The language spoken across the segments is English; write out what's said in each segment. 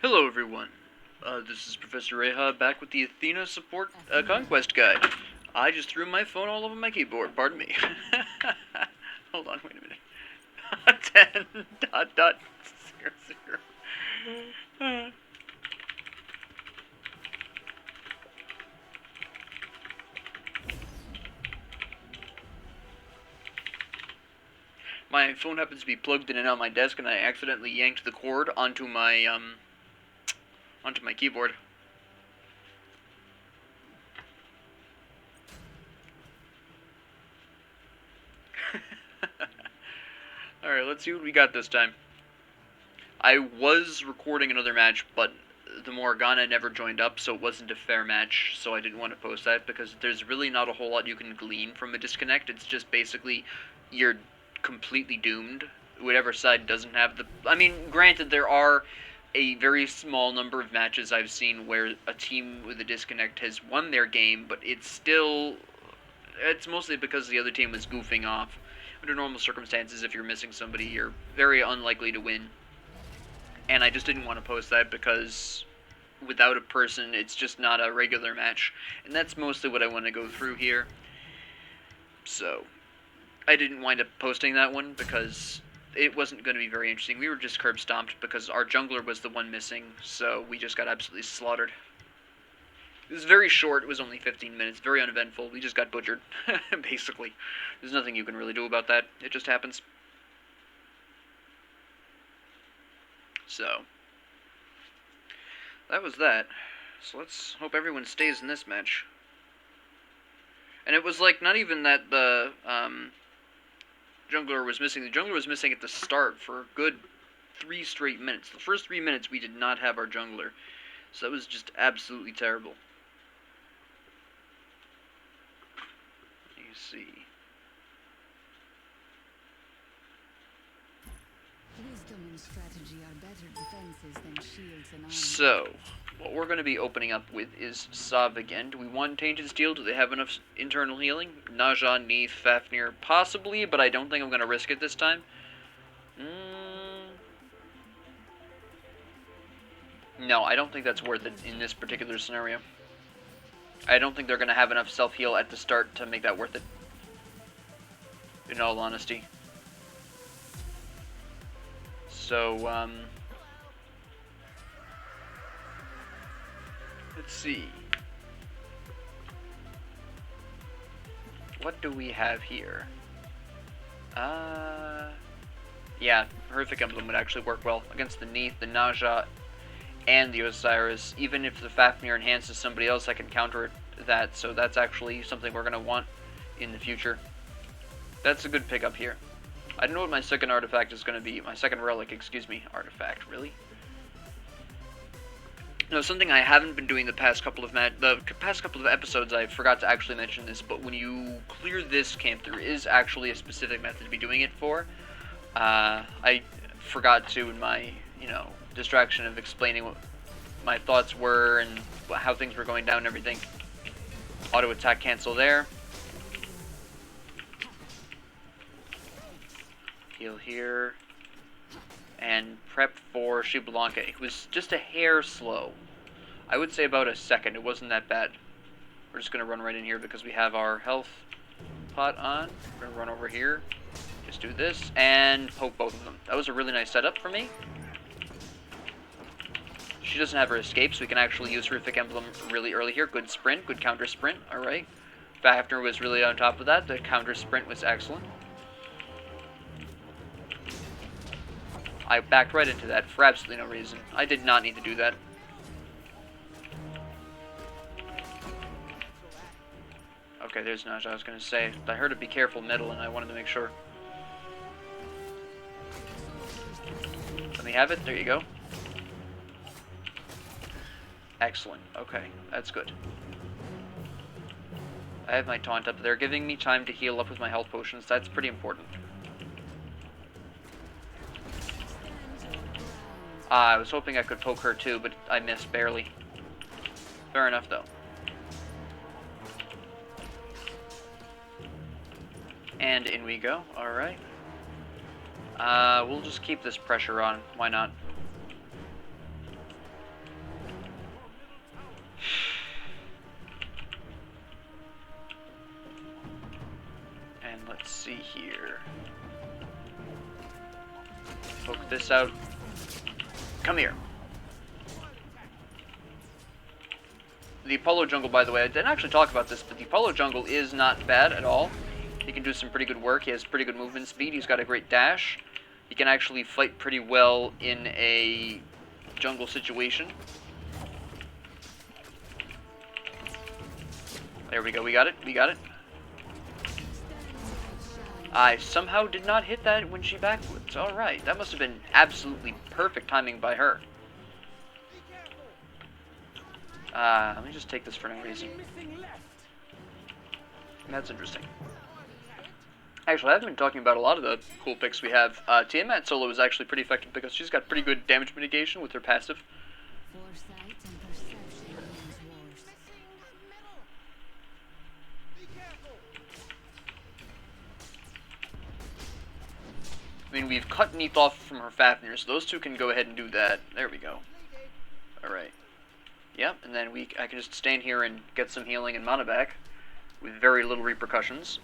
Hello everyone, this is Professor Reha back with the Athena support Conquest guide. I just threw my phone all over my keyboard, pardon me. Hold on, wait a minute. 10 dot dot 00. My phone happens to be plugged in and out my desk, and I accidentally yanked the cord onto my keyboard. Alright, let's see what we got this time. I was recording another match, but the Morgana never joined up, so it wasn't a fair match, so I didn't want to post that, because there's really not a whole lot you can glean from a disconnect. It's just basically, you're completely doomed. Whatever side doesn't have the... I mean, granted, there are a very small number of matches I've seen where a team with a disconnect has won their game, but it's still... It's mostly because the other team was goofing off. Under normal circumstances, if you're missing somebody, you're very unlikely to win. And I just didn't want to post that because without a person, it's just not a regular match. And that's mostly what I want to go through here. So, I didn't wind up posting that one because it wasn't going to be very interesting. We were just curb stomped because our jungler was the one missing, so we just got absolutely slaughtered. It was very short, it was only 15 minutes, very uneventful, we just got butchered, basically. There's nothing you can really do about that, it just happens. So, that was that. So let's hope everyone stays in this match. And it was like, not even that the jungler was missing, the jungler was missing at the start for a good 3 straight minutes. The first 3 minutes we did not have our jungler, so that was just absolutely terrible. See. Wisdom and strategy are better defenses than shields and armor. So, what we're going to be opening up with is Sav again. Do we want Tainted Steel? Do they have enough internal healing? Ne Zha, Neith, Fafnir, possibly, but I don't think I'm going to risk it this time. No, I don't think that's worth it in this particular scenario. I don't think they're going to have enough self-heal at the start to make that worth it. In all honesty. So, let's see. What do we have here? Yeah, Horrific Emblem would actually work well against the Neith, the Ne Zha, and the Osiris. Even if the Fafnir enhances somebody else, I can counter that, so that's actually something we're going to want in the future. That's a good pickup here. I don't know what my second artifact is going to be. My second relic, excuse me. Artifact, really? No, something I haven't been doing the past couple of episodes, I forgot to actually mention this, but when you clear this camp, there is actually a specific method to be doing it for. I forgot to, in my, distraction of explaining what my thoughts were and how things were going down and everything. Auto attack cancel there. Heal here. And prep for Xbal. It was just a hair slow. I would say about a second. It wasn't that bad. We're just going to run right in here because we have our health pot on. We're going to run over here. Just do this and poke both of them. That was a really nice setup for me. She doesn't have her escape, so we can actually use Horrific Emblem really early here. Good sprint, good counter sprint. Alright. Fafnir was really on top of that. The counter sprint was excellent. I backed right into that for absolutely no reason. I did not need to do that. Okay, there's Ne Zha. I was going to say. I heard it be careful metal, and I wanted to make sure. Let me have it. There you go. Excellent. Okay, that's good. I have my taunt up there, giving me time to heal up with my health potions. That's pretty important. I was hoping I could poke her too, but I missed barely. Fair enough, though. And in we go. Alright. We'll just keep this pressure on. Why not? see here. Poke this out. Come here. The Apollo jungle, by the way, I didn't actually talk about this, but the Apollo jungle is not bad at all. He can do some pretty good work. He has pretty good movement speed. He's got a great dash. He can actually fight pretty well in a jungle situation. There we go. We got it. We got it. I somehow did not hit that when she backwards. Alright. That must have been absolutely perfect timing by her. Let me just take this for no reason. That's interesting. Actually, I haven't been talking about a lot of the cool picks we have. Tiamat solo is actually pretty effective because she's got pretty good damage mitigation with her passive. Foresight and perception wins wars. I mean, we've cut Neith off from her Fafnir, so those two can go ahead and do that. There we go. Alright. Yep, and then I can just stand here and get some healing and mana back with very little repercussions.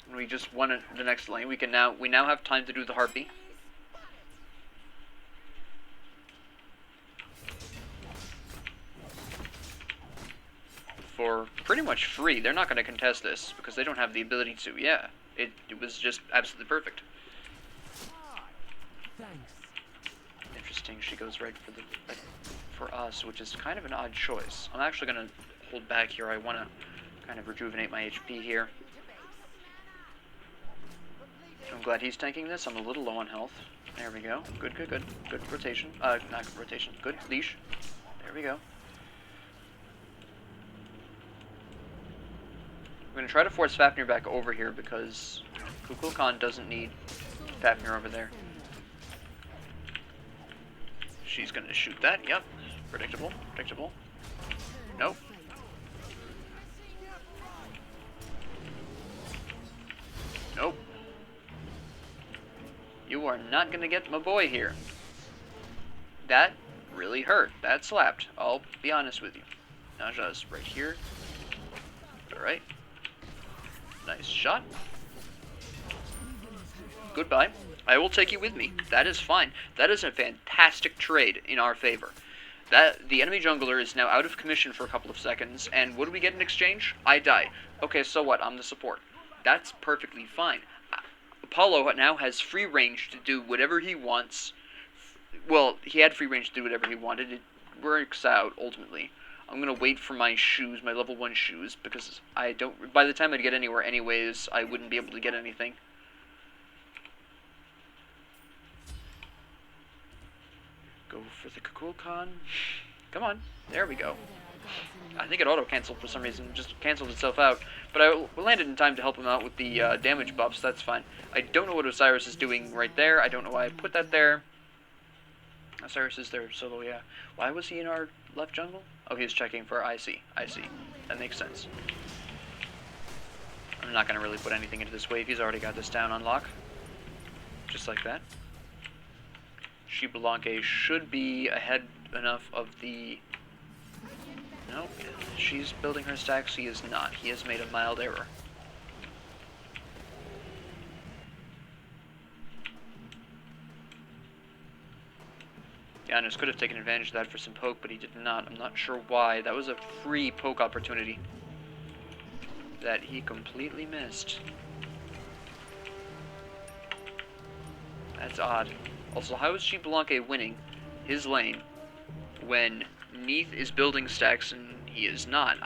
And we just won the next lane. We now have time to do the Harpy. For pretty much free. They're not going to contest this because they don't have the ability to. Yeah, it was just absolutely perfect. Thanks. Interesting, she goes right for us, which is kind of an odd choice. I'm actually going to hold back here. I want to kind of rejuvenate my HP here. I'm glad he's tanking this. I'm a little low on health. There we go. Good, good, good. Good rotation. Not good rotation. Good leash. There we go. I'm going to try to force Fafnir back over here because Kukulkan doesn't need Fafnir over there. She's going to shoot that. Yep. Predictable. Predictable. Nope. Nope. You are not going to get my boy here. That really hurt. That slapped. I'll be honest with you. Ne Zha's right here. Alright. Nice shot. Goodbye. I will take you with me. That is fine. That is a fantastic trade in our favor. The enemy jungler is now out of commission for a couple of seconds, and what do we get in exchange? I die. Okay, so what? I'm the support. That's perfectly fine. Apollo now has free range to do whatever he wants. Well, he had free range to do whatever he wanted. It works out, ultimately. I'm going to wait for my shoes, my level 1 shoes, because by the time I'd get anywhere anyways, I wouldn't be able to get anything. Go for the Kukulkan. Come on. There we go. I think it auto-canceled for some reason. Just canceled itself out. But I landed in time to help him out with the damage buffs. That's fine. I don't know what Osiris is doing right there. I don't know why I put that there. Osiris is there solo, yeah. Why was he in our left jungle? Oh, he was checking for IC. I see. That makes sense. I'm not going to really put anything into this wave. He's already got this down on lock. Just like that. Xbal should be ahead enough of the... Nope. She's building her stacks. He is not. He has made a mild error. Janus could have taken advantage of that for some poke, but he did not. I'm not sure why. That was a free poke opportunity that he completely missed. That's odd. Also, how is Xbal winning his lane when Neith is building stacks and he is not?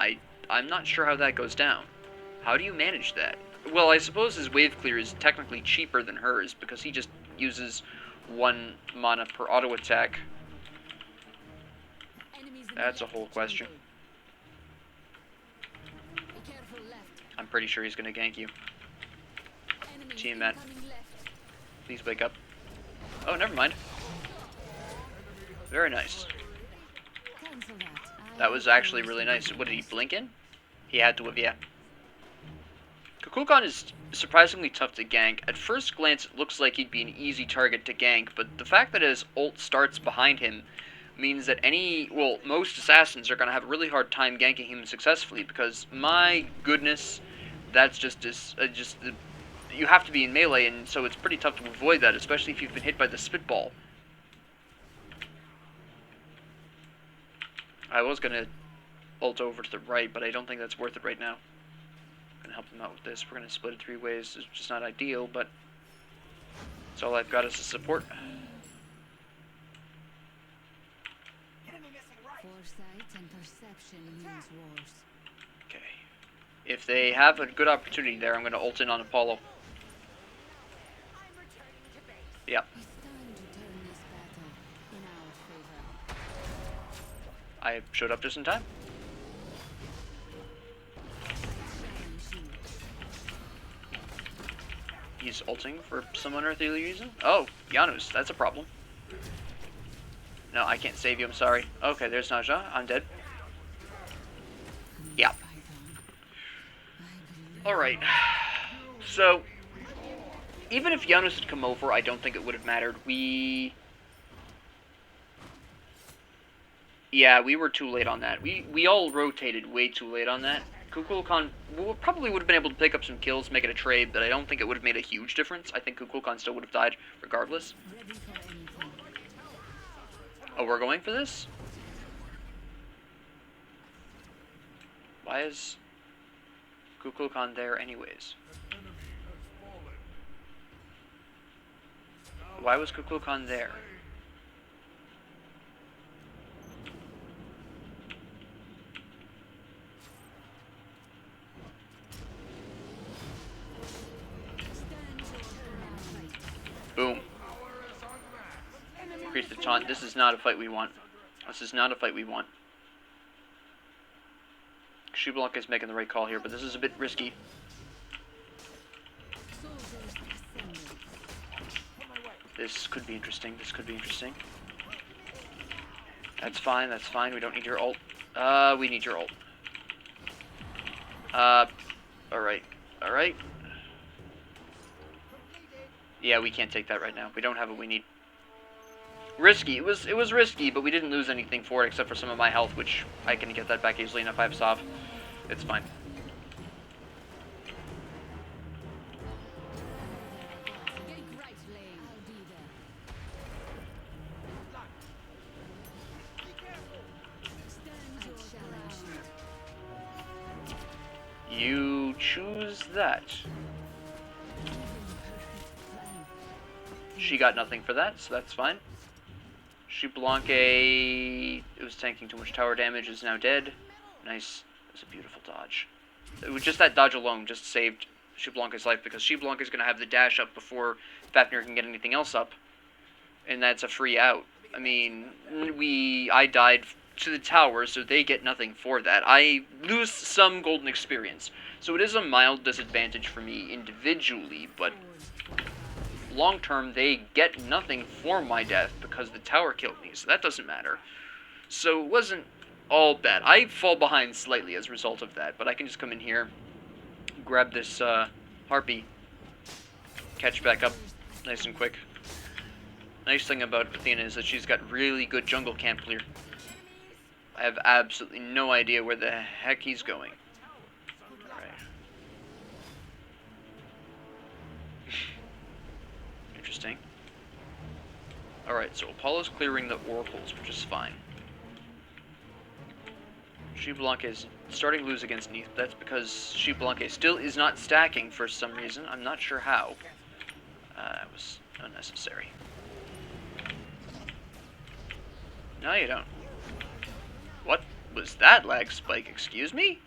I'm not sure how that goes down. How do you manage that? Well, I suppose his wave clear is technically cheaper than hers because he just uses 1 mana per auto attack. That's a whole question. I'm pretty sure he's going to gank you. Tiamat, please wake up. Oh, never mind. Very nice. That was actually really nice. What, did he blink in? He had to have, yeah. Kukulkan is surprisingly tough to gank. At first glance, it looks like he'd be an easy target to gank, but the fact that his ult starts behind him means that most assassins are going to have a really hard time ganking him successfully, because my goodness, that's you have to be in melee, and so it's pretty tough to avoid that, especially if you've been hit by the spitball. I was going to ult over to the right, but I don't think that's worth it right now. I'm going to help him out with this. We're going to split it 3 ways. It's just not ideal, but that's all I've got as a support. Foresight and perception means wars. Okay. If they have a good opportunity there, I'm going to ult in on Apollo. Yep. It's time to turn this battle in our favor. I showed up just in time. He's ulting for some unearthly reason. Oh, Janus, that's a problem. No, I can't save you, I'm sorry. Okay, there's Ne Zha. I'm dead. Yeah. Alright. So, even if Janus had come over, I don't think it would have mattered. Yeah, we were too late on that. We all rotated way too late on that. Kukulkan probably would have been able to pick up some kills, make it a trade, but I don't think it would have made a huge difference. I think Kukulkan still would have died regardless. Oh, we're going for this? Why is Kukulkan there anyways? Why was Kukulkan there? Boom. Increase the taunt. This is not a fight we want. This is not a fight we want. Xbal is making the right call here, but this is a bit risky. This could be interesting. This could be interesting. That's fine. That's fine. We don't need your ult. We need your ult. Alright. Alright. Yeah, we can't take that right now. We don't have what we need. Risky. It was risky, but we didn't lose anything for it except for some of my health, which I can get that back easily enough. I have Sav. It's fine. You choose that. She got nothing for that, so that's fine. Xbal, it was tanking too much tower damage, is now dead. Nice. That's a beautiful dodge. It was just that dodge alone just saved Xblanca's life, because Xblanca is going to have the dash up before Fafnir can get anything else up. And that's a free out. I mean, I died to the tower, so they get nothing for that. I lose some golden experience. So it is a mild disadvantage for me individually, but long term, they get nothing for my death because the tower killed me, so that doesn't matter. So it wasn't all bad. I fall behind slightly as a result of that, but I can just come in here, grab this harpy, catch back up nice and quick. Nice thing about Athena is that she's got really good jungle camp clear. I have absolutely no idea where the heck he's going. Alright. Interesting. Alright, so Apollo's clearing the oracles, which is fine. Xbal is starting to lose against Neith. That's because Xbal still is not stacking for some reason. I'm not sure how. That was unnecessary. No, you don't. What was that lag spike? Excuse me?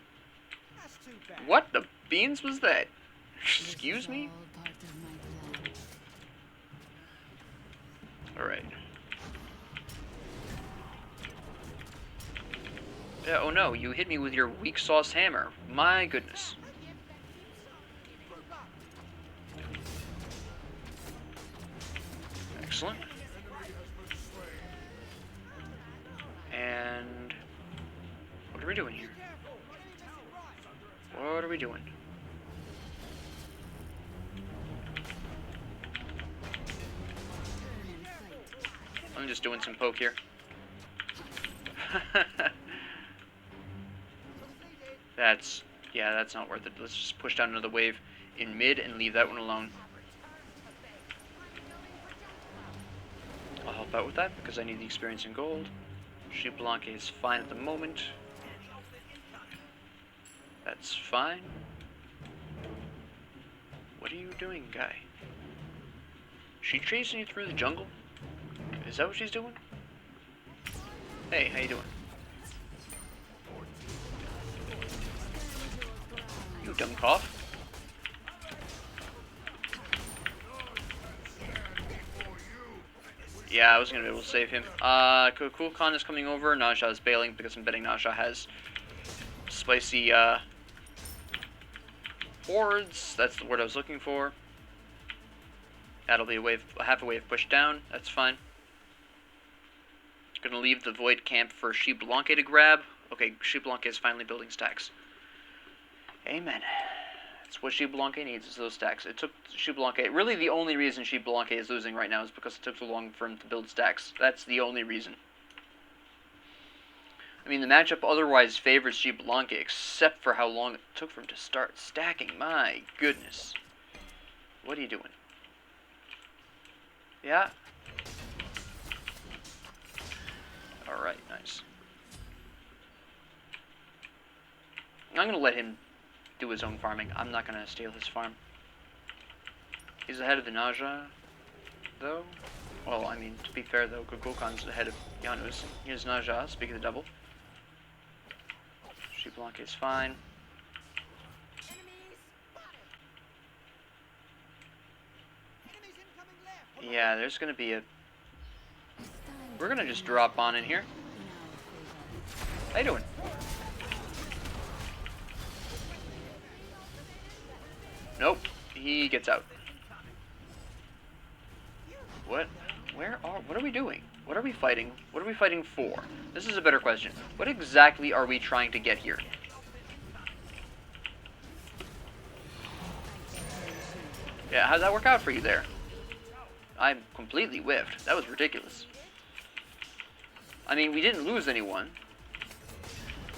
What the beans was that? Excuse me? Alright. Yeah, oh no, you hit me with your weak sauce hammer. My goodness. Excellent. And what are we doing here? What are we doing? I'm just doing some poke here. Yeah, that's not worth it. Let's just push down another wave in mid and leave that one alone. I'll help out with that because I need the experience in gold. Sheep Blanc is fine at the moment. That's fine. What are you doing, guy? She chasing you through the jungle? Is that what she's doing? Hey, how you doing? You dumb cough. Yeah, I was gonna be able to save him. Cool Khan is coming over. Ne Zha is bailing because I'm betting Ne Zha has spicy, hordes. That's the word I was looking for. That'll be a wave, half a wave pushed down. That's fine. Gonna leave the Void camp for Sheep Blanc to grab. Okay, Sheep Blanc is finally building stacks. Amen. That's what Sheep Blanc needs, is those stacks. It took Sheep Blanc... Really, the only reason Sheep Blanc is losing right now is because it took so long for him to build stacks. That's the only reason. I mean, the matchup otherwise favors Sheep Blanc, except for how long it took for him to start stacking. My goodness. What are you doing? Yeah? Alright, nice. I'm gonna let him do his own farming. I'm not gonna steal his farm. He's ahead of the Ne Zha, though. Well, I mean, to be fair though, Kukulkan's ahead of Janusz. Here's Ne Zha, speaking of the double. Sheep Blanc is fine. Yeah, there's gonna be a... We're gonna just drop on in here. How you doing? Nope, he gets out. What? What are we doing? What are we fighting? What are we fighting for? This is a better question. What exactly are we trying to get here? Yeah, how'd that work out for you there? I'm completely whiffed. That was ridiculous. I mean, we didn't lose anyone.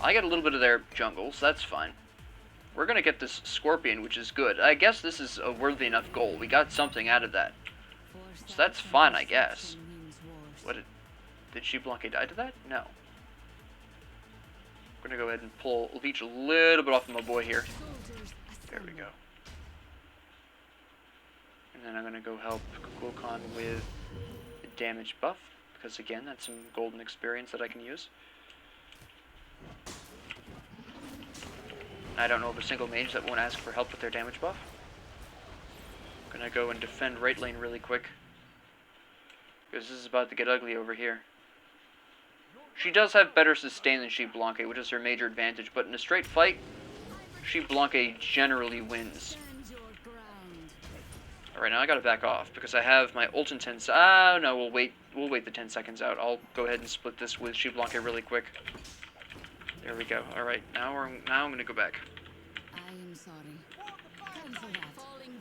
I got a little bit of their jungle, so that's fine. We're gonna get this Scorpion, which is good. I guess this is a worthy enough goal. We got something out of that. So that's fine, I guess. What did Sheep Blanc die to that? No. We're gonna go ahead and pull Leech a little bit off of my boy here. There we go. And then I'm gonna go help Kukulkan with the damage buff, because again, that's some golden experience that I can use. I don't know of a single mage that won't ask for help with their damage buff. I'm gonna go and defend right lane really quick, because this is about to get ugly over here. She does have better sustain than Sheep Blanc, which is her major advantage, but in a straight fight, Sheep Blanc generally wins. Alright, now I gotta back off, because I have my ult in 10 seconds. Ah, no, we'll wait the 10 seconds out. I'll go ahead and split this with Sheep Blanc really quick. There we go. Alright, now I'm gonna go back. I am sorry. Cancel that. Falling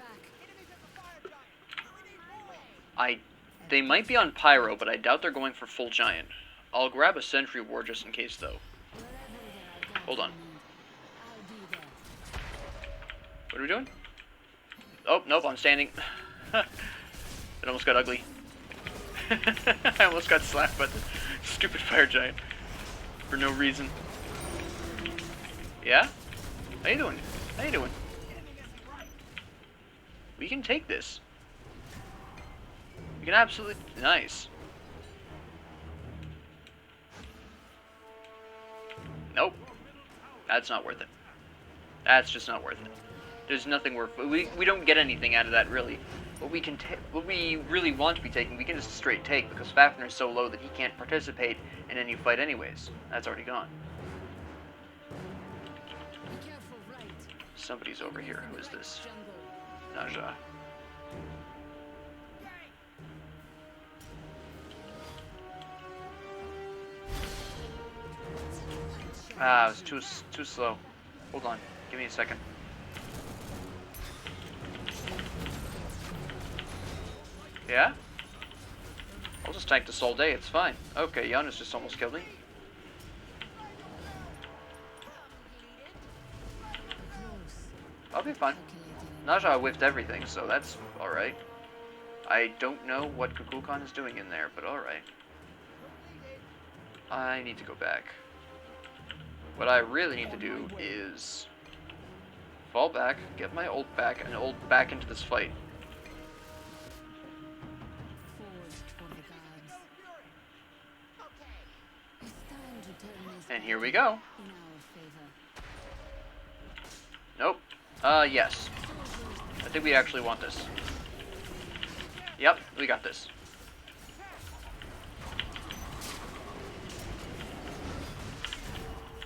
back. They might be on Pyro, but I doubt they're going for full Giant. I'll grab a Sentry Ward just in case, though. Hold on. What are we doing? Oh, nope, I'm standing. It almost got ugly. I almost got slapped by the stupid Fire Giant. For no reason. Yeah? How you doing? How you doing? We can take this. We can absolutely... Nice. Nope. That's not worth it. That's just not worth it. There's nothing worth... We don't get anything out of that, really. What we really want to be taking, we can just straight take, because Fafnir is so low that he can't participate in any fight anyways. That's already gone. Somebody's over here. Who is this? Ne Zha. Ah, it was too slow. Hold on. Give me a second. Yeah? I'll just tank this all day. It's fine. Okay, Janusz just almost killed me. I'll be fine. Ne Zha whiffed everything, so that's alright. I don't know what Kukulkan is doing in there, but alright. I need to go back. What I really need to do is fall back, get my ult back, and ult back into this fight. And here we go. Nope. Yes. I think we actually want this. Yep, we got this.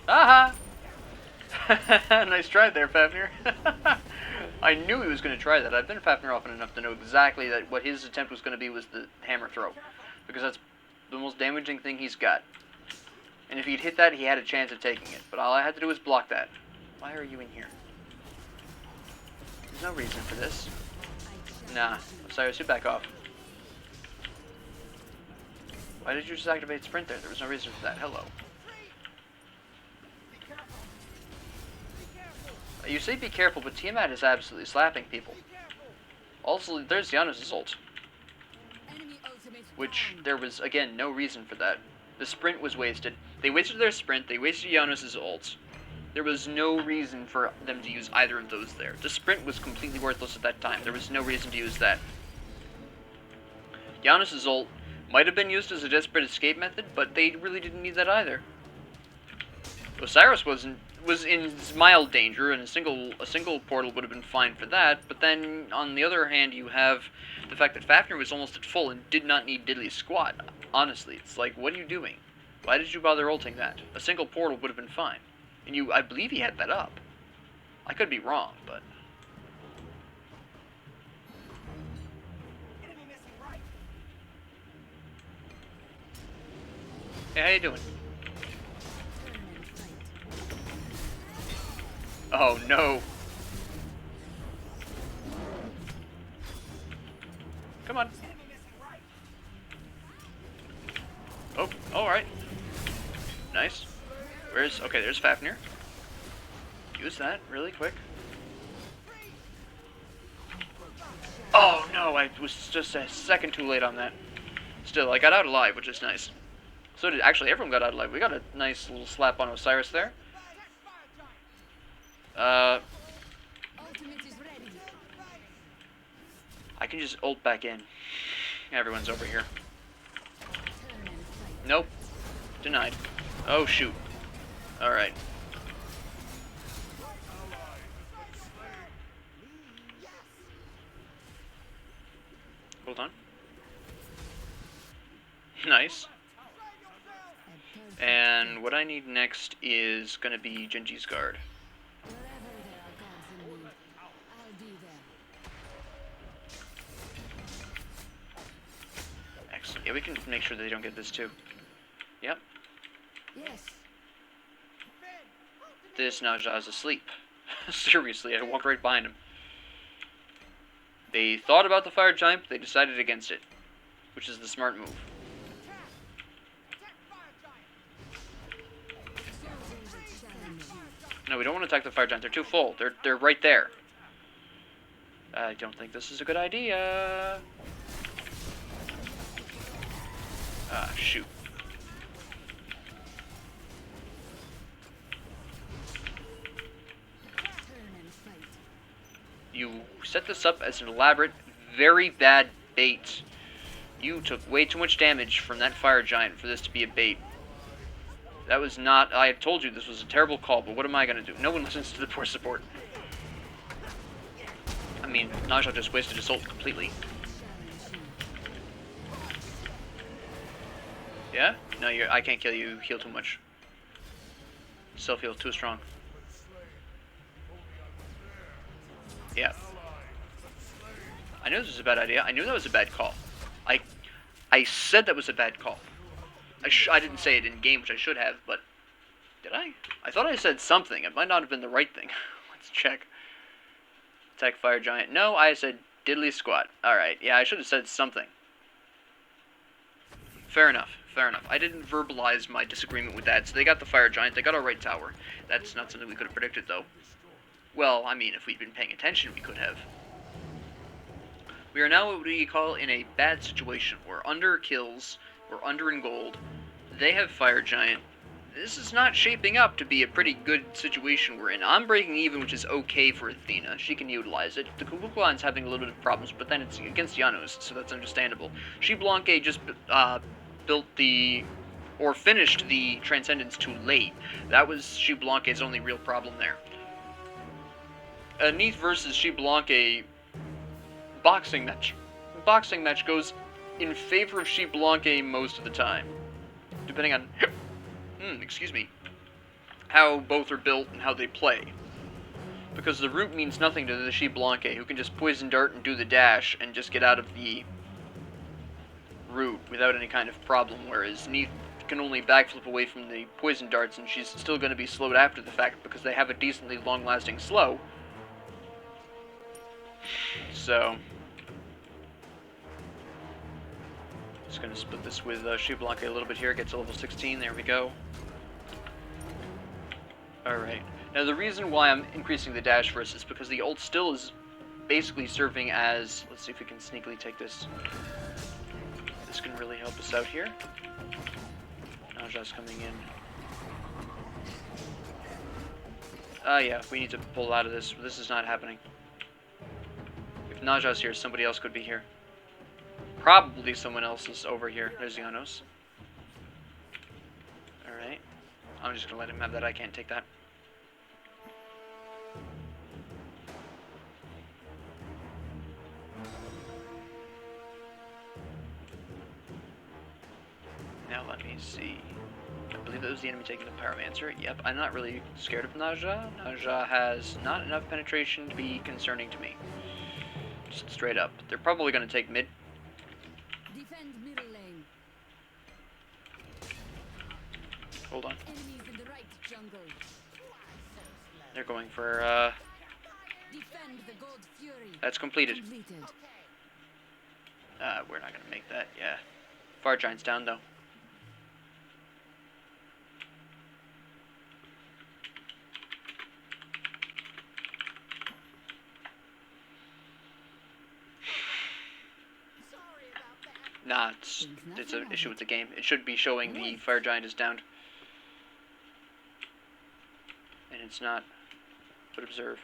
Aha! Nice try there, Fafnir. I knew he was going to try that. I've been Fafnir often enough to know exactly that what his attempt was going to be was the hammer throw. Because that's the most damaging thing he's got. And if he'd hit that, he had a chance of taking it. But all I had to do was block that. Why are you in here? There's no reason for this. Nah. Osiris, you back off. Why did you just activate sprint there? There was no reason for that. Hello. You say be careful, but Tiamat is absolutely slapping people. Also, there's Janus' ult. Which, there was, again, no reason for that. The sprint was wasted. They wasted their sprint, they wasted Janus' ult. There was no reason for them to use either of those there. The sprint was completely worthless at that time. There was no reason to use that. Janus' ult might have been used as a desperate escape method, but they really didn't need that either. Osiris was in mild danger, and a single portal would have been fine for that. But then, on the other hand, you have the fact that Fafnir was almost at full and did not need diddly squat. Honestly, it's like, what are you doing? Why did you bother ulting that? A single portal would have been fine. And I believe he had that up. I could be wrong, but... Hey, how you doing? Oh, no. Come on. Oh, alright. Nice. Okay, there's Fafnir. Use that really quick. Oh, no, I was just a second too late on that. Still, I got out alive, which is nice. So did, actually, everyone got out alive. We got a nice little slap on Osiris there. I can just ult back in. Everyone's over here. Nope. Denied. Oh, shoot. Alright. Hold on. Nice. And what I need next is gonna be Genji's guard. Excellent. Yeah, we can make sure that they don't get this too. Yep. Yes. This Ne Zha is asleep. Seriously, I walked right behind him. They thought about the fire giant, but they decided against it, which is the smart move. No, we don't want to attack the fire giant. They're too full. They're right there. I don't think this is a good idea. Ah, shoot. You set this up as an elaborate, very bad bait. You took way too much damage from that fire giant for this to be a bait. That was not... I had told you this was a terrible call, but what am I going to do? No one listens to the poor support. I mean, Ne Zha just wasted his ult completely. Yeah? No, I can't kill you. You heal too much. Self-heal too strong. Yeah. I knew this was a bad idea. I knew that was a bad call. I said that was a bad call. I didn't say it in game, which I should have, but... Did I? I thought I said something. It might not have been the right thing. Let's check. Attack fire giant. No, I said diddly squat. Alright, yeah, I should have said something. Fair enough. Fair enough. I didn't verbalize my disagreement with that, so they got the fire giant. They got our right tower. That's not something we could have predicted, though. Well, I mean, if we'd been paying attention, we could have. We are now what we call in a bad situation. We're under kills, we're under in gold. They have Fire Giant. This is not shaping up to be a pretty good situation we're in. I'm breaking even, which is okay for Athena. She can utilize it. The Kukulkan's having a little bit of problems, but then it's against Janos, so that's understandable. Xbal just built the... or finished the Transcendence too late. That was Xblanque's only real problem there. Neith versus Xblanque boxing match. Boxing match goes in favor of Xblanque most of the time, depending on excuse me, how both are built and how they play. Because the root means nothing to the Xblanque, who can just poison dart and do the dash and just get out of the root without any kind of problem, whereas Neith can only backflip away from the poison darts, and she's still going to be slowed after the fact because they have a decently long-lasting slow. So, just going to split this with Xblanque a little bit here. Gets to level 16. There we go. Alright. Now the reason why I'm increasing the dash first is because the ult still is basically serving as... Let's see if we can sneakily take this. This can really help us out here. Ne Zha's coming in. Yeah, we need to pull out of this. This is not happening. If Ne Zha's here, somebody else could be here. Probably someone else is over here. There's Janos. Alright. I'm just gonna let him have that. I can't take that. Now let me see. I believe that was the enemy taking the Pyromancer. Yep, I'm not really scared of Ne Zha. Ne Zha has not enough penetration to be concerning to me. Just straight up. They're probably gonna take mid. Defend middle lane. Hold on. Enemies in the right jungle. They're going for, Defend the gold fury. That's completed. Completed. We're not gonna make that, yeah. Fire Giant's down, though. Nah, it's an issue with the game. It should be showing the Fire Giant is downed. And it's not. But observe.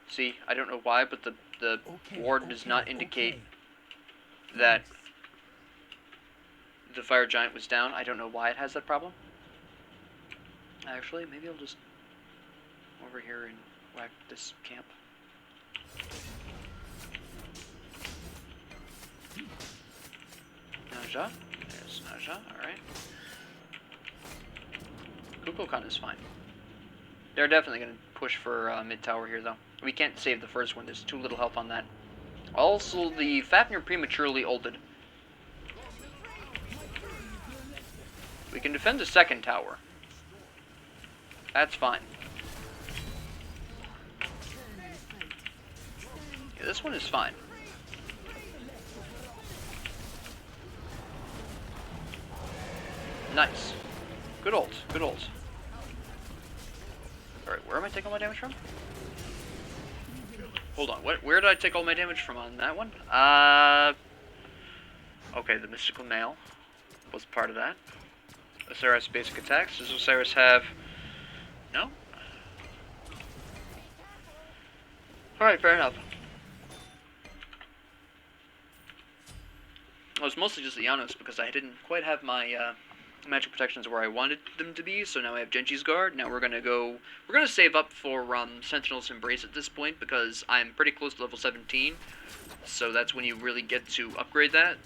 See, I don't know why, but the ward does not indicate that the Fire Giant was down. I don't know why it has that problem. Actually, maybe I'll just over here and whack this camp. Ne Zha. There's Ne Zha, alright. Kukulkan is fine. They're definitely going to push for mid tower here, though. We can't save the first one. There's too little health on that. Also, the Fafnir prematurely ulted. We can defend the second tower. That's fine. Yeah, this one is fine. Nice. Good ult. Good ult. Alright, where am I taking all my damage from? Hold on, where did I take all my damage from on that one? Okay, the Mystical Nail was part of that. Osiris basic attacks. Does Osiris have... No? Alright, fair enough. It was mostly just the Janos because I didn't quite have my magic protections where I wanted them to be, so now I have Genji's Guard. Now we're gonna save up for Sentinel's Embrace at this point because I'm pretty close to level 17, so that's when you really get to upgrade that.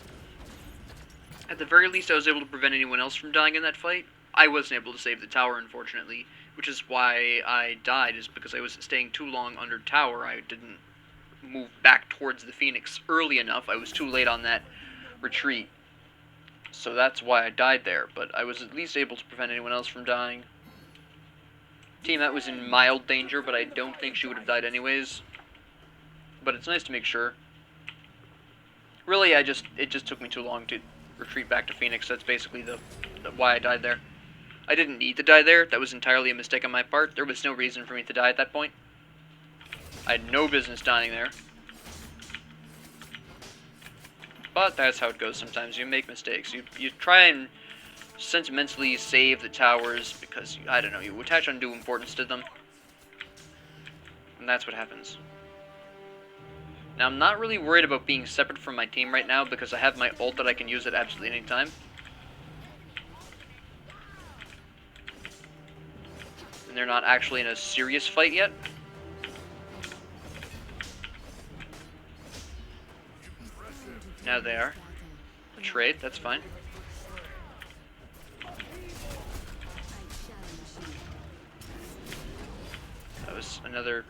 At the very least, I was able to prevent anyone else from dying in that fight. I wasn't able to save the tower, unfortunately, which is why I died, is because I was staying too long under tower. I didn't move back towards the Phoenix early enough. I was too late on that retreat. So that's why I died there, but I was at least able to prevent anyone else from dying. Tiamat was in mild danger, but I don't think she would have died anyways. But it's nice to make sure. Really, it just took me too long to retreat back to Phoenix. That's basically the why I died there. I didn't need to die there. That was entirely a mistake on my part. There was no reason for me to die at that point. I had no business dying there. But that's how it goes sometimes. You make mistakes. You try and sentimentally save the towers because, I don't know, you attach undue importance to them. And that's what happens. Now, I'm not really worried about being separate from my team right now because I have my ult that I can use at absolutely any time. And they're not actually in a serious fight yet. Now they are. A trade, that's fine. That was another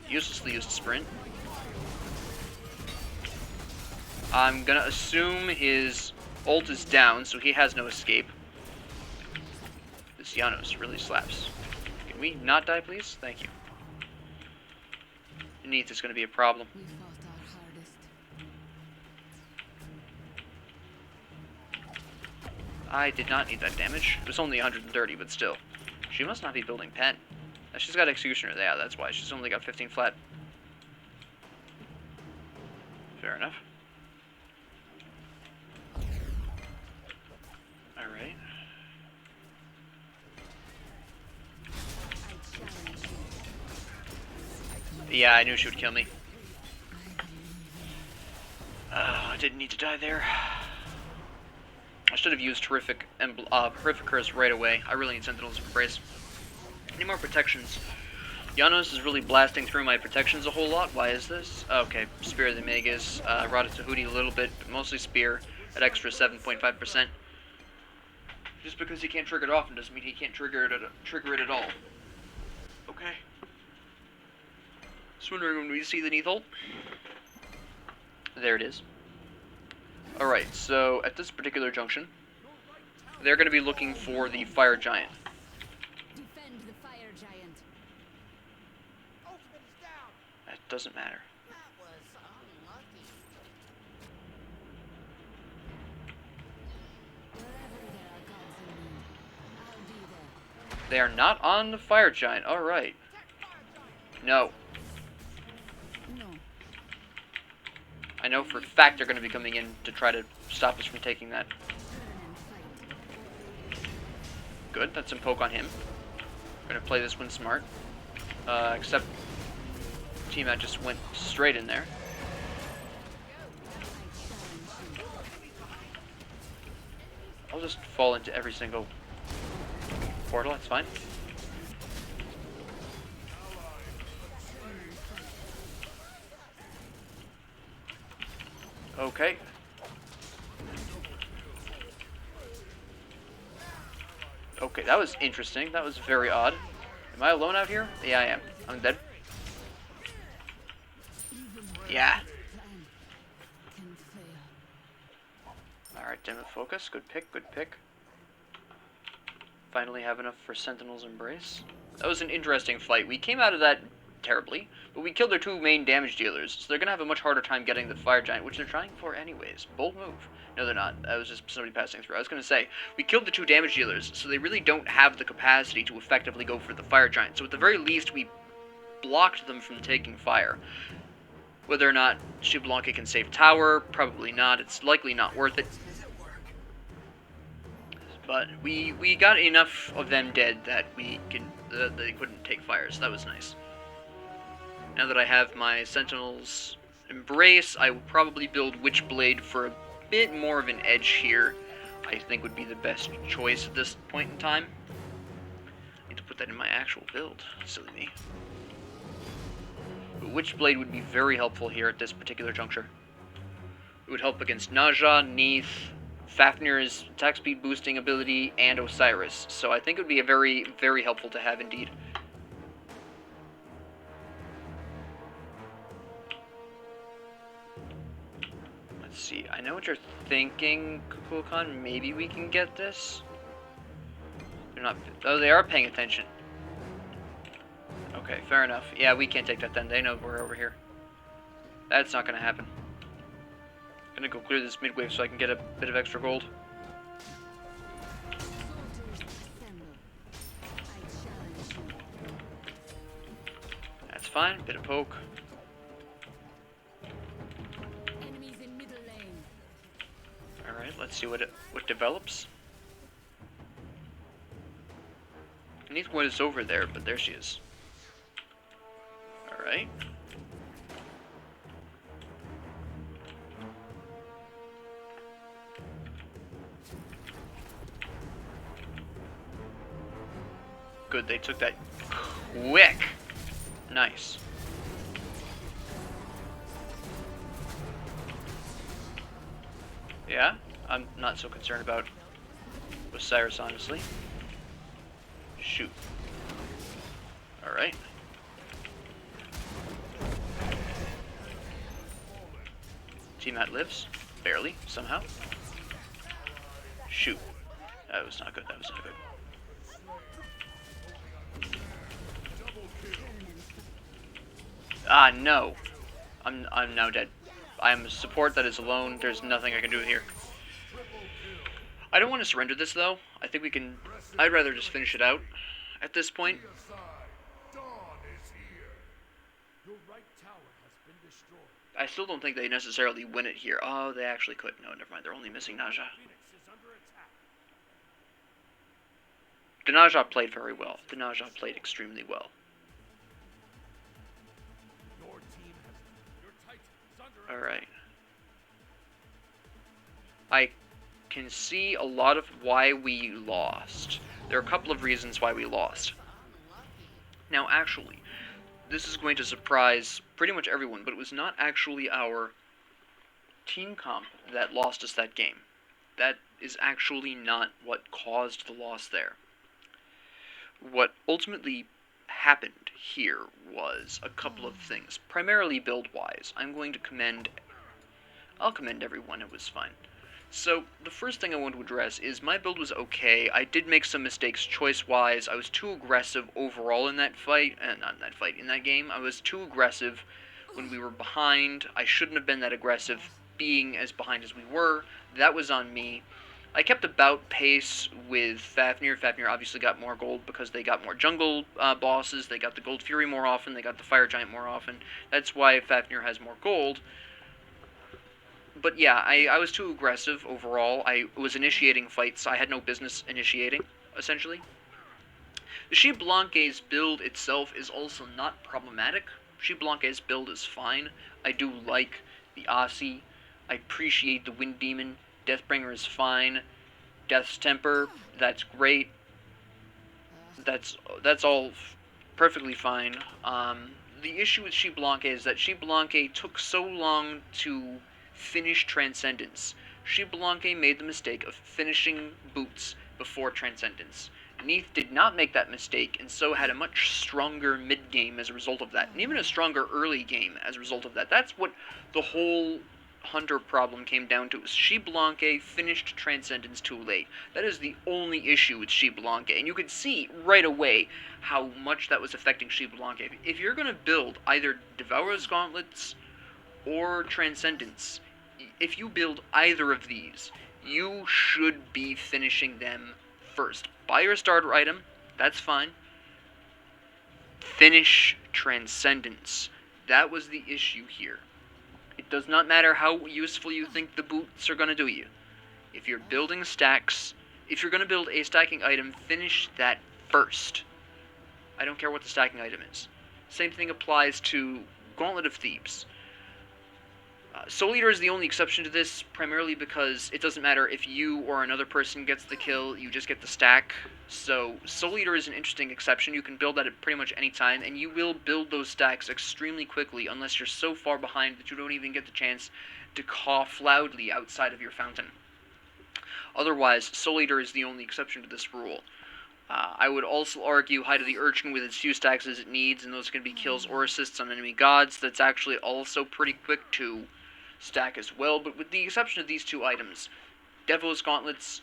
uselessly used sprint. I'm gonna assume his ult is down, so he has no escape. This Janos really slaps. Can we not die, please? Thank you. Neith is gonna be a problem. We fought our hardest. I did not need that damage. It was only 130, but still. She must not be building pen. She's got Executioner. Yeah, that's why. She's only got 15 flat. Fair enough. Alright. Yeah, I knew she would kill me. I didn't need to die there. I should have used Horrific Curse right away. I really need Sentinel's Embrace. Need more protections. Janos is really blasting through my protections a whole lot. Why is this? Okay, Spear of the Magus, Rada Tahuti a little bit, but mostly Spear at extra 7.5%. Just because he can't trigger it often doesn't mean he can't trigger it at all. Okay. Just wondering when we see the Neith ult. There it is. Alright, so at this particular junction, they're going to be looking for the Fire Giant. Defend the fire giant. That doesn't matter. Wherever there are gods in need, I'll be there. They are not on the Fire Giant. Alright. No. No. I know for a fact they're going to be coming in to try to stop us from taking that. Turn and fight. Good, that's some poke on him. Going to play this one smart. Except Tiamat just went straight in there. I'll just fall into every single portal, that's fine. Okay. Okay, that was interesting. That was very odd. Am I alone out here? Yeah, I am. I'm dead. Yeah. Plan can fail. Alright, Demo Focus. Good pick, good pick. Finally have enough for Sentinel's Embrace. That was an interesting fight. We came out of that terribly, but we killed their two main damage dealers, so they're going to have a much harder time getting the Fire Giant, which they're trying for anyways. Bold move. No, they're not. That was just somebody passing through. I was going to say, we killed the two damage dealers, so they really don't have the capacity to effectively go for the Fire Giant. So at the very least, we blocked them from taking fire. Whether or not Xbal can save tower, probably not. It's likely not worth it. But we got enough of them dead that we can they couldn't take fire, so that was nice. Now that I have my Sentinel's Embrace, I will probably build Witchblade for a bit more of an edge here. I think would be the best choice at this point in time. I need to put that in my actual build. Silly me. But Witchblade would be very helpful here at this particular juncture. It would help against Ne Zha, Neith, Fafnir's attack speed boosting ability, and Osiris. So I think it would be a very, very helpful to have indeed. Let's see. I know what you're thinking, Kukulkan. Maybe we can get this. They're not. Oh, they are paying attention. Okay, fair enough. Yeah, we can't take that then. They know we're over here. That's not gonna happen. Gonna go clear this midwave so I can get a bit of extra gold. Soldiers assemble. fine. Bit of poke. Enemies in middle lane. Alright, let's see what develops. Neith was over there, but there she is. Alright. Good, they took that quick. Nice. Yeah, I'm not so concerned about Osiris, honestly. Shoot. Alright. Tiamat lives. Barely, somehow. Shoot. That was not good, that was not good. Ah, no. I'm now dead. I am a support that is alone. There's nothing I can do here. I don't want to surrender this, though. I think we can... I'd rather just finish it out at this point. I still don't think they necessarily win it here. Oh, they actually could. No, never mind. They're only missing Ne Zha. The Ne Zha played very well. The Ne Zha played extremely well. Alright. I can see a lot of why we lost. There are a couple of reasons why we lost. Now, actually, this is going to surprise pretty much everyone, but it was not actually our team comp that lost us that game. That is actually not what caused the loss there. What ultimately happened here was a couple of things, primarily build-wise. I'll commend everyone, it was fine. So, the first thing I want to address is my build was okay. I did make some mistakes choice-wise. I was too aggressive overall in that fight, in that game. I was too aggressive when we were behind. I shouldn't have been that aggressive being as behind as we were. That was on me. I kept about pace with Fafnir. Fafnir obviously got more gold because they got more jungle bosses. They got the Gold Fury more often. They got the Fire Giant more often. That's why Fafnir has more gold. But yeah, I was too aggressive overall. I was initiating fights I had no business initiating, essentially. The She Blanc's build itself is also not problematic. She Blanc's build is fine. I do like the Aussie. I appreciate the Wind Demon. Deathbringer is fine. Death's Temper, that's great. That's all perfectly fine. The issue with She Blanc is that She Blanc took so long to finish Transcendence. She Blanc made the mistake of finishing Boots before Transcendence. Neith did not make that mistake, and so had a much stronger mid-game as a result of that, and even a stronger early game as a result of that. That's what the whole Hunter problem came down to. She Blanc finished Transcendence too late. That is the only issue with She Blanc, and you could see right away how much that was affecting She Blanc. If you're going to build either Devourer's Gauntlets or Transcendence, if you build either of these, you should be finishing them first. Buy your starter item, that's fine. Finish Transcendence. That was the issue here. It does not matter how useful you think the boots are going to do you. If you're building stacks, if you're going to build a stacking item, finish that first. I don't care what the stacking item is. Same thing applies to Gauntlet of Thebes. Soul Eater is the only exception to this, primarily because it doesn't matter if you or another person gets the kill, you just get the stack. So Soul Eater is an interesting exception. You can build that at pretty much any time, and you will build those stacks extremely quickly unless you're so far behind that you don't even get the chance to cough loudly outside of your fountain. Otherwise, Soul Eater is the only exception to this rule. I would also argue Hide of the Urchin with as few stacks as it needs, and those can be kills or assists on enemy gods. That's actually also pretty quick to stack as well, but with the exception of these two items, Devil's Gauntlets,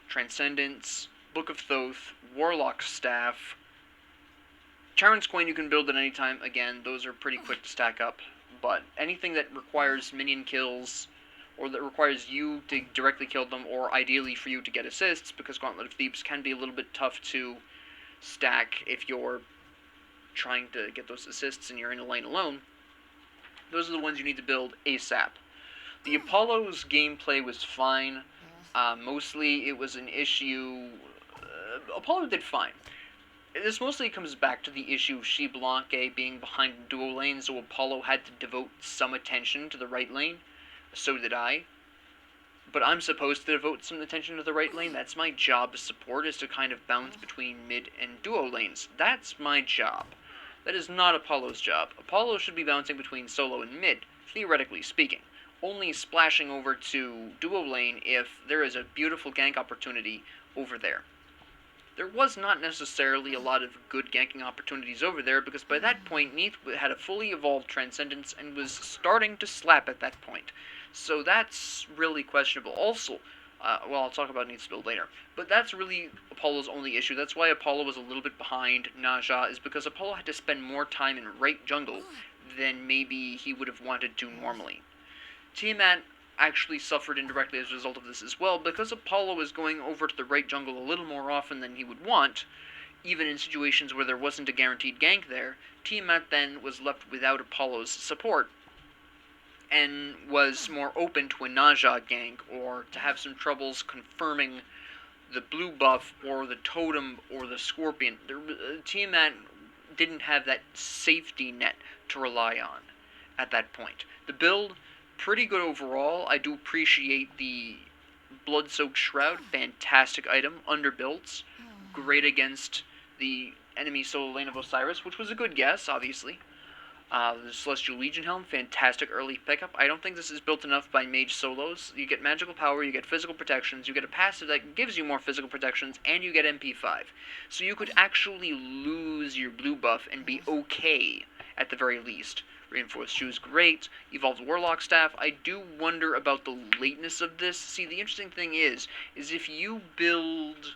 Transcendence, Book of Thoth, Warlock's Staff, Charon's Coin you can build at any time. Again, those are pretty quick to stack up, but anything that requires minion kills, or that requires you to directly kill them, or ideally for you to get assists, because Gauntlet of Thebes can be a little bit tough to stack if you're trying to get those assists and you're in a lane alone, those are the ones you need to build ASAP. The Apollo's gameplay was fine. Mostly it was an issue... Apollo did fine. This mostly comes back to the issue of Xbal being behind in duo lane, so Apollo had to devote some attention to the right lane. So did I. But I'm supposed to devote some attention to the right lane. That's my job as support, is to kind of bounce between mid and duo lanes. That's my job. That is not Apollo's job. Apollo should be bouncing between solo and mid, theoretically speaking. Only splashing over to duo lane if there is a beautiful gank opportunity over there. There was not necessarily a lot of good ganking opportunities over there, because by that point Neith had a fully evolved Transcendence and was starting to slap at that point. So that's really questionable. Also, well, I'll talk about Neith's build later, but that's really Apollo's only issue. That's why Apollo was a little bit behind Ne Zha, is because Apollo had to spend more time in right jungle than maybe he would have wanted to normally. Tiamat actually suffered indirectly as a result of this as well, because Apollo was going over to the right jungle a little more often than he would want, even in situations where there wasn't a guaranteed gank there. Tiamat then was left without Apollo's support, and was more open to a Ne Zha gank, or to have some troubles confirming the blue buff, or the totem, or the scorpion. Tiamat didn't have that safety net to rely on at that point. The build, pretty good overall. I do appreciate the Blood-Soaked Shroud, fantastic item, underbuilt, great against the enemy solo lane of Osiris, which was a good guess, obviously. The Celestial Legion Helm, fantastic early pickup. I don't think this is built enough by mage solos. You get magical power, you get physical protections, you get a passive that gives you more physical protections, and you get MP5. So you could actually lose your blue buff and be okay, at the very least. Reinforced Shoes, great. Evolved Warlock Staff. I do wonder about the lateness of this. See, the interesting thing is if you build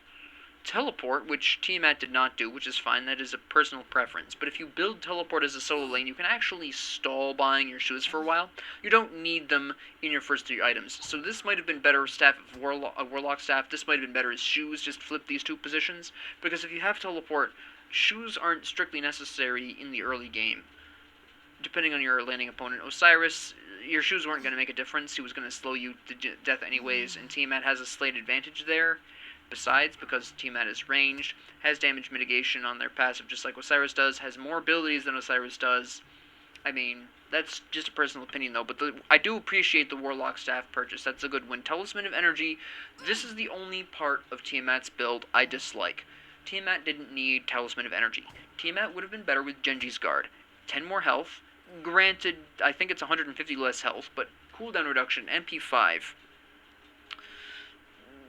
Teleport, which Tiamat did not do, which is fine, that is a personal preference, but if you build Teleport as a solo lane, you can actually stall buying your shoes for a while. You don't need them in your first 3 items. So this might have been better Staff of Warlock Staff, this might have been better as shoes, just flip these 2 positions, because if you have Teleport, shoes aren't strictly necessary in the early game, depending on your landing opponent. Osiris, your shoes weren't going to make a difference, he was going to slow you to death anyways, and Tiamat has a slight advantage there. Besides, because Tiamat is ranged, has damage mitigation on their passive just like Osiris does, has more abilities than Osiris does. I mean, that's just a personal opinion though, but I do appreciate the Warlock Staff purchase. That's a good one. Talisman of Energy, this is the only part of Tiamat's build I dislike. Tiamat didn't need Talisman of Energy. Tiamat would have been better with Genji's Guard. 10 more health. Granted, I think it's 150 less health, but cooldown reduction, MP5.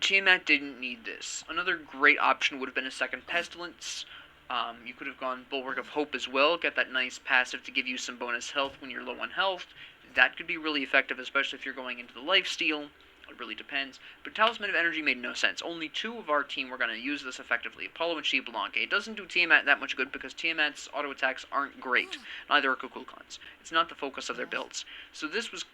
Tiamat didn't need this. Another great option would have been a second Pestilence. You could have gone Bulwark of Hope as well, get that nice passive to give you some bonus health when you're low on health. That could be really effective, especially if you're going into the lifesteal. It really depends. But Talisman of Energy made no sense. Only 2 of our team were going to use this effectively, Apollo and Xbal. It doesn't do Tiamat that much good because Tiamat's auto attacks aren't great. Neither are Kukulkan's. It's not the focus of their builds. So this was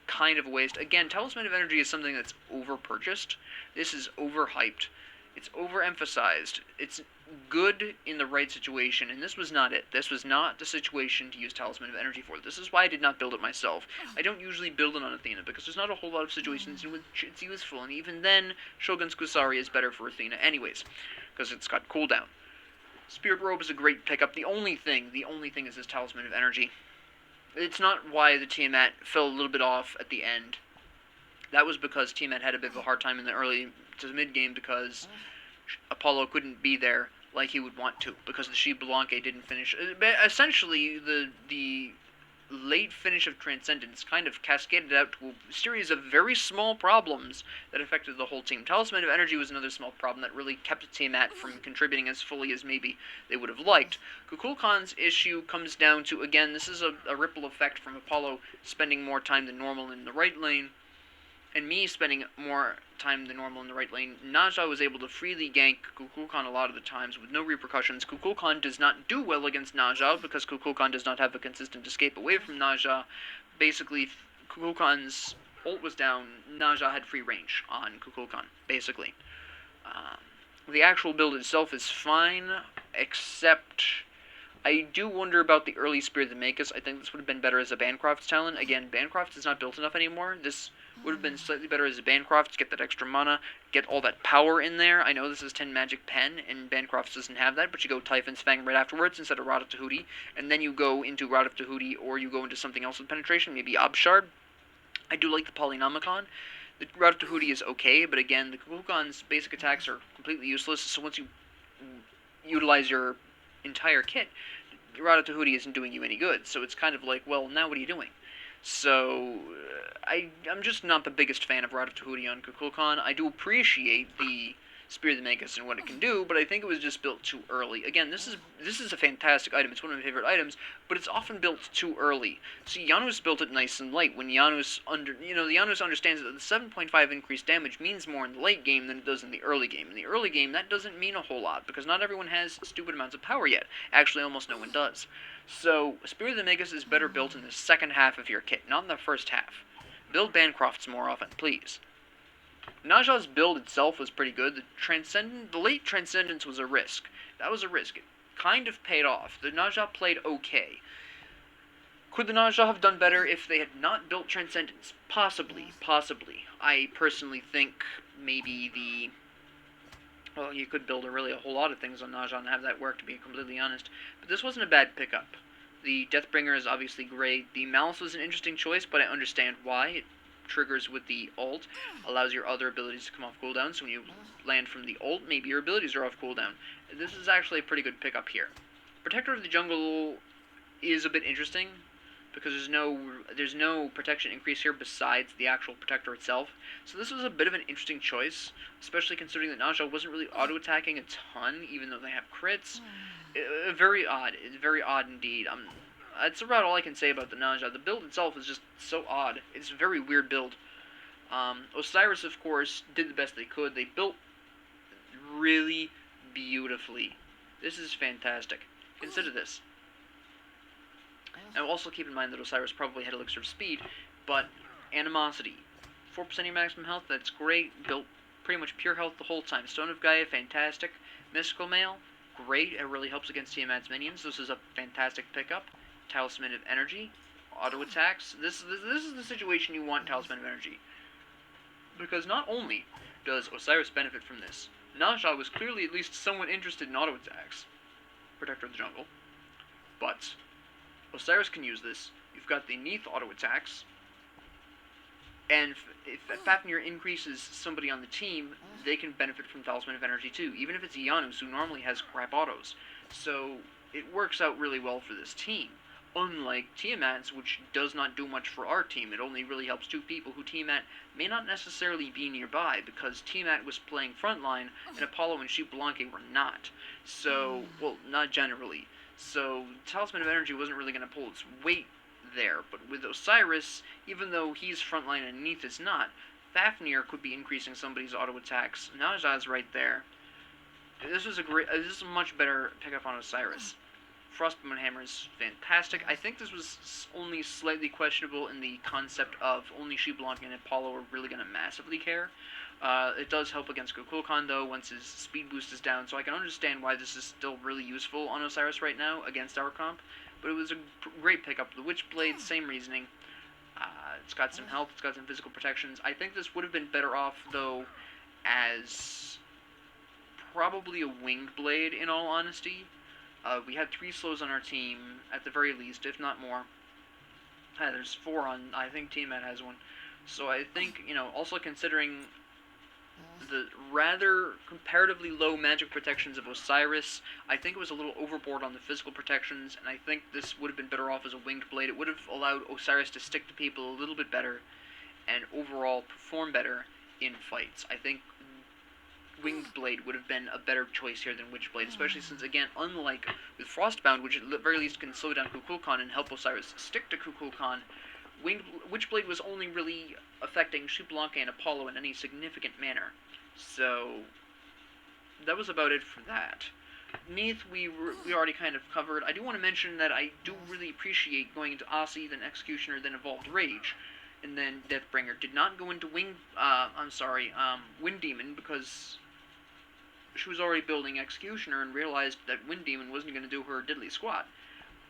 kind of a waste. Again, Talisman of Energy is something that's over-purchased. This is overhyped. It's overemphasized. It's good in the right situation, and this was not it. This was not the situation to use Talisman of Energy for. This is why I did not build it myself. I don't usually build it on Athena, because there's not a whole lot of situations in which it's useful, and even then, Shogun's Kusari is better for Athena anyways, because it's got cooldown. Spirit Robe is a great pickup. The only thing is this Talisman of Energy. It's not why the Tiamat fell a little bit off at the end. That was because Tiamat had a bit of a hard time in the early to mid game because Apollo couldn't be there like he would want to, because the Xbal didn't finish. Essentially, the late finish of Transcendence kind of cascaded out to a series of very small problems that affected the whole team. Talisman of Energy was another small problem that really kept Tiamat from contributing as fully as maybe they would have liked. Kukulkan's issue comes down to, again, this is a ripple effect from Apollo spending more time than normal in the right lane, and me spending more time than normal in the right lane. Ne Zha was able to freely gank Kukulkan a lot of the times with no repercussions. Kukulkan does not do well against Ne Zha because Kukulkan does not have a consistent escape away from Ne Zha. Basically, Kukulkan's ult was down, Ne Zha had free range on Kukulkan, basically. The actual build itself is fine, except I do wonder about the early Spirit of the Magus. I think this would have been better as a Bancroft's talent. Again, Bancroft is not built enough anymore. This would have been slightly better as a Bancroft to get that extra mana, get all that power in there. I know this is 10 Magic Pen, and Bancroft doesn't have that, but you go Typhon's Fang right afterwards instead of Rod of Tahuti, and then you go into Rod of Tahuti, or you go into something else with penetration, maybe Abshard. I do like the Polynomicon. The Rod of Tahuti is okay, but again, the Kukulkan's basic attacks are completely useless, so once you utilize your entire kit, Rod of Tahuti isn't doing you any good, so it's kind of like, well, now what are you doing? So, I'm just not the biggest fan of Rod of Tahuti on Kukulkan. I do appreciate the Spirit of the Magus and what it can do, but I think it was just built too early. Again, this is a fantastic item. It's one of my favorite items, but it's often built too early. See, Janus built it nice and light. When Janus Janus understands that the 7.5 increased damage means more in the late game than it does in the early game. In the early game, that doesn't mean a whole lot because not everyone has stupid amounts of power yet. Actually, almost no one does. So, Spirit of the Magus is better built in the second half of your kit, not in the first half. Build Bancrofts more often, please. Ne Zha's build itself was pretty good. The late Transcendence was a risk. That was a risk. It kind of paid off. The Ne Zha played okay. Could the Ne Zha have done better if they had not built Transcendence? Possibly. I personally think maybe well, you could build a whole lot of things on Ne Zha and have that work, to be completely honest. But this wasn't a bad pickup. The Deathbringer is obviously great. The Malice was an interesting choice, but I understand why. It triggers with the ult, allows your other abilities to come off cooldown, so when you land from the ult, maybe your abilities are off cooldown. This is actually a pretty good pickup here. Protector of the Jungle is a bit interesting, because there's no protection increase here besides the actual Protector itself. So this was a bit of an interesting choice, especially considering that Ne Zha wasn't really auto-attacking a ton, even though they have crits. Very odd. It's very odd indeed. That's about all I can say about the Ne Zha. The build itself is just so odd. It's a very weird build. Osiris, of course, did the best they could. They built really beautifully. This is fantastic. Consider this. Now, also keep in mind that Osiris probably had Elixir of Speed, but Animosity. 4% of your maximum health, that's great. Built pretty much pure health the whole time. Stone of Gaia, fantastic. Mystical Mail, great. It really helps against Tiamat's minions. This is a fantastic pickup. Talisman of Energy, auto attacks. This is the situation you want Talisman of Energy. Because not only does Osiris benefit from this, Ne Zha was clearly at least somewhat interested in auto attacks. Protector of the Jungle. But Osiris can use this. You've got the Neith auto attacks. And if Fafnir increases somebody on the team, they can benefit from Talisman of Energy too, even if it's Janus, who normally has crap autos. So it works out really well for this team. Unlike Tiamat's, which does not do much for our team. It only really helps two people who Tiamat may not necessarily be nearby, because Tiamat was playing frontline, and Apollo and Sheep Blanque were not. So, well, not generally. So, Talisman of Energy wasn't really going to pull its weight there. But with Osiris, even though he's frontline and Neith is not, Fafnir could be increasing somebody's auto attacks. Ne Zha's right there. This is a much better pickup on Osiris. Frostbone Hammer is fantastic. I think this was only slightly questionable in the concept of only Sheep Blanque and Apollo are really going to massively care. It does help against Kukulkan, though, once his speed boost is down, so I can understand why this is still really useful on Osiris right now against our comp. But it was a great pickup. The Witchblade, same reasoning. It's got some health, it's got some physical protections. I think this would have been better off, though, as probably a Winged Blade, in all honesty. We had 3 slows on our team, at the very least, if not more. There's 4 on, I think Tiamat has 1. So I think, also considering the rather comparatively low magic protections of Osiris, I think it was a little overboard on the physical protections, and I think this would have been better off as a Winged Blade. It would have allowed Osiris to stick to people a little bit better, and overall perform better in fights. I think Winged Blade would have been a better choice here than Witchblade, especially since, again, unlike with Frostbound, which at the very least can slow down Kukulkan and help Osiris stick to Kukulkan, Witchblade was only really affecting Sheep Blanque and Apollo in any significant manner. So that was about it for that. Neith, we already kind of covered. I do want to mention that I do really appreciate going into Aussie, then Executioner, then Evolved Rage, and then Deathbringer. Did not go into Wind Demon, because she was already building Executioner and realized that Wind Demon wasn't going to do her diddly squat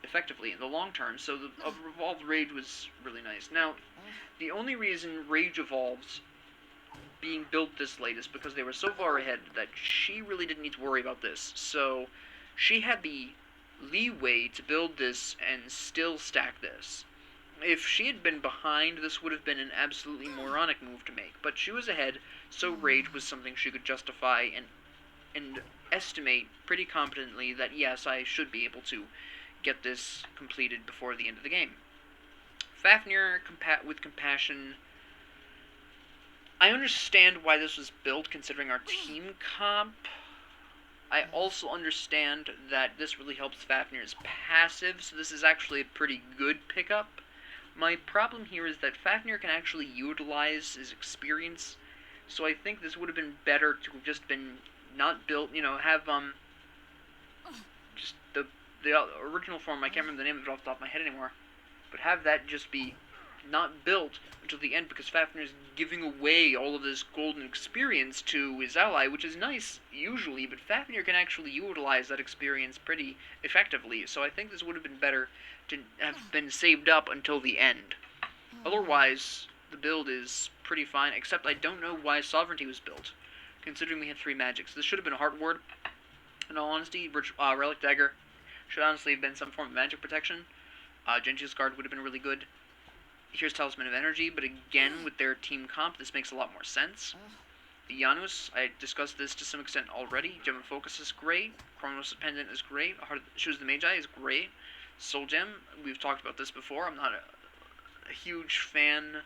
effectively in the long term, so the Evolved Rage was really nice. Now, the only reason Rage evolves being built this late is because they were so far ahead that she really didn't need to worry about this. So she had the leeway to build this and still stack this. If she had been behind, this would have been an absolutely moronic move to make. But she was ahead, so Rage was something she could justify and estimate pretty competently that yes, I should be able to get this completed before the end of the game. Fafnir with Compassion. I understand why this was built, considering our team comp. I also understand that this really helps Fafnir's passive, so this is actually a pretty good pickup. My problem here is that Fafnir can actually utilize his experience, so I think this would have been better to have just been not built, have, just the original form, I can't remember the name of it off the top of my head anymore, but have that just be not built until the end, because Fafnir is giving away all of this golden experience to his ally, which is nice, usually, but Fafnir can actually utilize that experience pretty effectively, so I think this would have been better to have been saved up until the end. Otherwise, the build is pretty fine, except I don't know why Sovereignty was built, considering we had 3 magics. This should have been a Heart Ward, in all honesty. Relic Dagger should honestly have been some form of magic protection. Gentius Guard would have been really good. Here's Talisman of Energy, but again, with their team comp, this makes a lot more sense. The Janus, I discussed this to some extent already. Gem of Focus is great. Chronos Pendant is great. Shoes of the Magi is great. Soul Gem, we've talked about this before. I'm not a huge fan.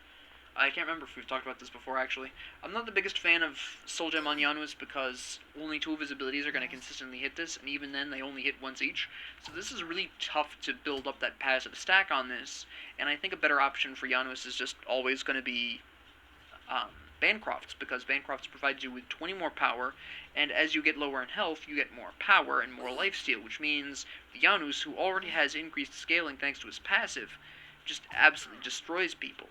I can't remember if we've talked about this before, actually. I'm not the biggest fan of Soul Gem on Janus because only 2 of his abilities are going to consistently hit this, and even then they only hit once each. So this is really tough to build up that passive stack on this, and I think a better option for Janus is just always going to be Bancrofts, because Bancrofts provides you with 20 more power, and as you get lower in health, you get more power and more lifesteal, which means the Janus, who already has increased scaling thanks to his passive, just absolutely destroys people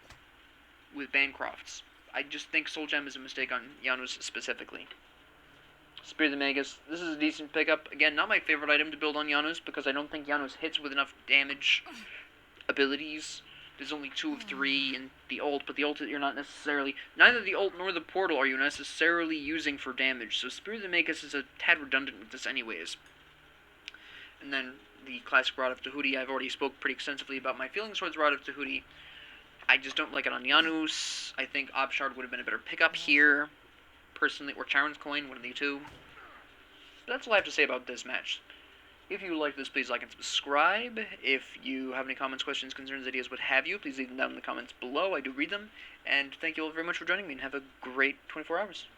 with Bancrofts. I just think Soul Gem is a mistake on Janus specifically. Spear the Magus, this is a decent pickup. Again, not my favorite item to build on Janus, because I don't think Janus hits with enough damage abilities. There's only 2 of 3 in the ult, but the ult you're not necessarily... Neither the ult nor the portal are you necessarily using for damage, so Spear the Magus is a tad redundant with this anyways. And then the classic Rod of Tahuti, I've already spoke pretty extensively about my feelings towards Rod of Tahuti. I just don't like it on Janus. I think Obshard would have been a better pickup here, personally, or Charon's Coin, one of the 2. But that's all I have to say about this match. If you like this, please like and subscribe. If you have any comments, questions, concerns, ideas, what have you, please leave them down in the comments below. I do read them. And thank you all very much for joining me, and have a great 24 hours.